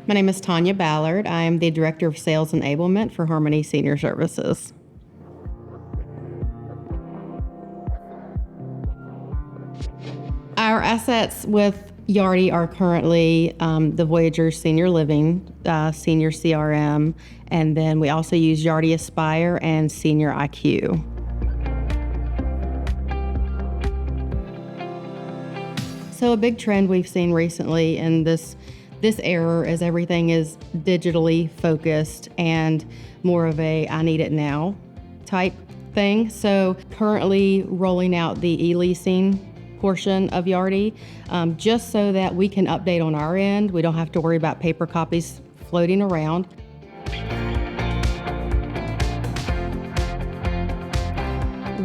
My name is Tanya Ballard. I am the Director of Sales Enablement for Harmony Senior Services. Our assets with Yardi are currently the Voyager Senior Living, Senior CRM, and then we also use Yardi Aspire and Senior IQ. So a big trend we've seen recently in this era is everything is digitally focused and more of a I need it now type thing. So currently rolling out the e-leasing portion of Yardi, just so that we can update on our end. We don't have to worry about paper copies floating around.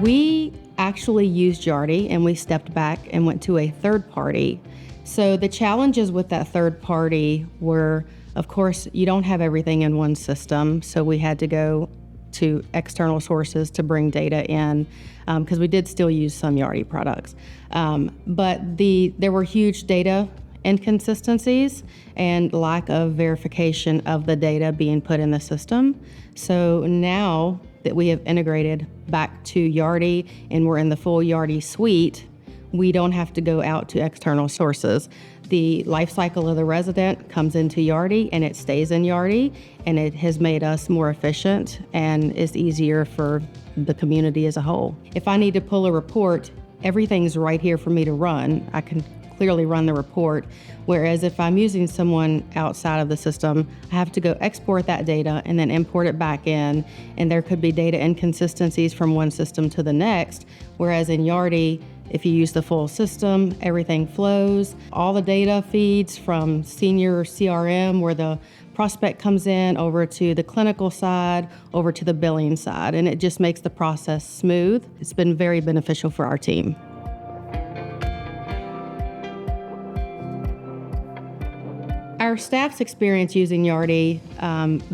We actually used Yardi and we stepped back and went to a third party. So the challenges with that third party were, of course, you don't have everything in one system. So we had to go to external sources to bring data in, because we did still use some Yardi products. But there were huge data inconsistencies and lack of verification of the data being put in the system. So now that we have integrated back to Yardi and we're in the full Yardi suite, we don't have to go out to external sources. The life cycle of the resident comes into Yardi and it stays in Yardi, and it has made us more efficient and is easier for the community as a whole. If I need to pull a report, everything's right here for me to run. I can clearly run the report, whereas if I'm using someone outside of the system, I have to go export that data and then import it back in, and there could be data inconsistencies from one system to the next, whereas in Yardi, if you use the full system, everything flows. All the data feeds from senior CRM, where the prospect comes in, over to the clinical side, over to the billing side, and it just makes the process smooth. It's been very beneficial for our team. Our staff's experience using Yardi,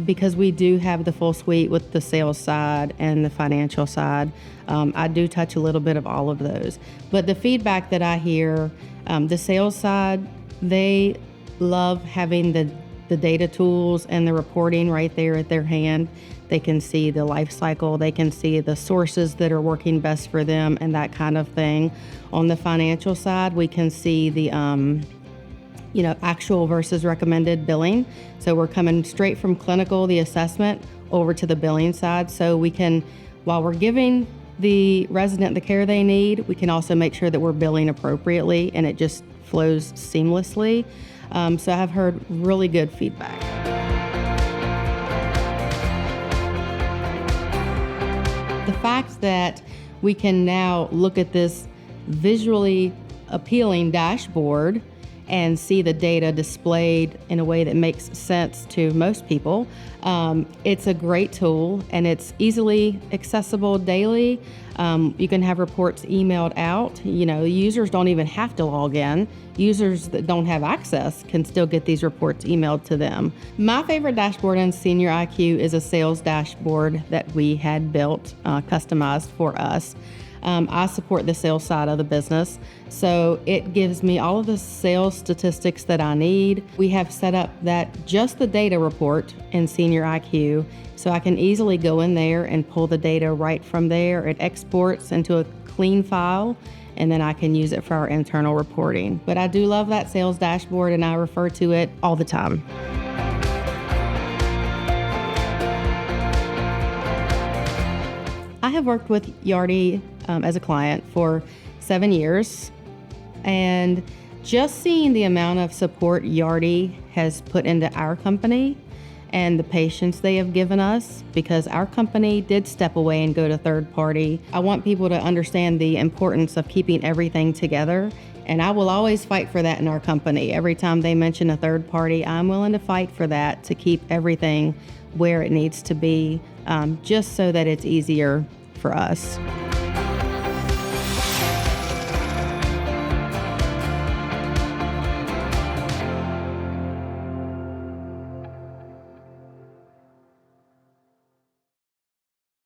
because we do have the full suite with the sales side and the financial side, I do touch a little bit of all of those. But the feedback that I hear, the sales side, they love having the data tools and the reporting right there at their hand. They can see the life cycle, they can see the sources that are working best for them and that kind of thing. On the financial side, we can see the actual versus recommended billing. So we're coming straight from clinical, the assessment, over to the billing side. So we can, while we're giving the resident the care they need, we can also make sure that we're billing appropriately and it just flows seamlessly. So I've heard really good feedback. The fact that we can now look at this visually appealing dashboard and see the data displayed in a way that makes sense to most people. It's a great tool and it's easily accessible daily. You can have reports emailed out. Users don't even have to log in. Users that don't have access can still get these reports emailed to them. My favorite dashboard in Senior IQ is a sales dashboard that we had built, customized for us. I support the sales side of the business, so it gives me all of the sales statistics that I need. We have set up that just the data report in Senior IQ, so I can easily go in there and pull the data right from there. It exports into a clean file, and then I can use it for our internal reporting. But I do love that sales dashboard, and I refer to it all the time. I have worked with Yardi as a client for 7 years, and just seeing the amount of support Yardi has put into our company and the patience they have given us, because our company did step away and go to third party. I want people to understand the importance of keeping everything together, and I will always fight for that in our company. Every time they mention a third party, I'm willing to fight for that, to keep everything where it needs to be, just so that it's easier for us.